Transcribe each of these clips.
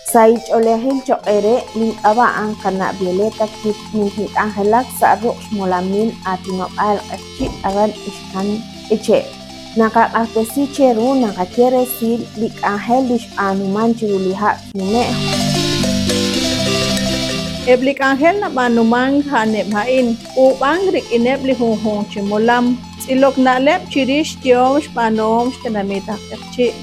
Saich olehil choere link abaan kana Violeta kit minhik Angelak sa aruk molamin atinop al achi agan iskan eche. Nakakatesi cheru nakakere sil lik Angel lish anuman chiruliha nume. Eblik Angel na manumang hanep hain upang rik inep lihunghong chimolam silok na lep chirish tiom spanom shkanamita achi.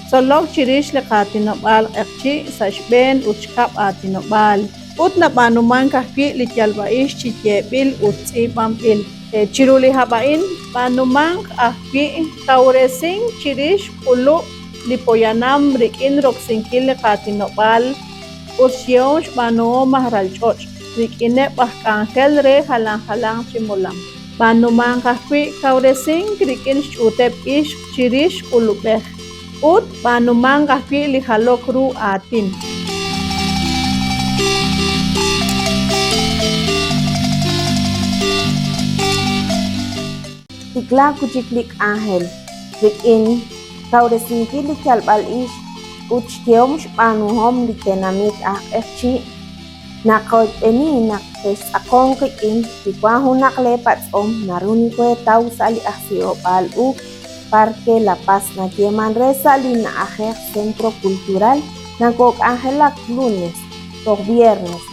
Solok chirish lekatinobal achi sashben uchkap atinobal. Ut na panuman kahpi likyalbaish chityebil utsipampil. Chiruli habain panumang ahpi kauresing chirish ulu lipoyanam rikin roksinkil lekatinobal. Usyon pano mahral choch. Rikine Angel re halang chimulam. Panumang kahpi kauresing rikin chutep ish chirish ulupeh. Ut panumang kahpi lihalok ru atin. Tikla kuchiklik Angel rikin kauresingki likyalbal ish uchtiom panuhom litenamit echi nakoy eni nakes akong kikin tikwaho naklepats naruni kwe tau sali aksio pal Parque La Paz na Manresa lina ajer Centro Cultural nagok Angelak lunes o viernes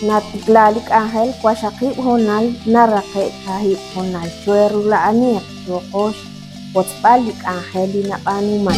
natiklalik Angel kwashakip honal narake kahip honal chuerula aniak yokosh potspalik Angel lina panuman.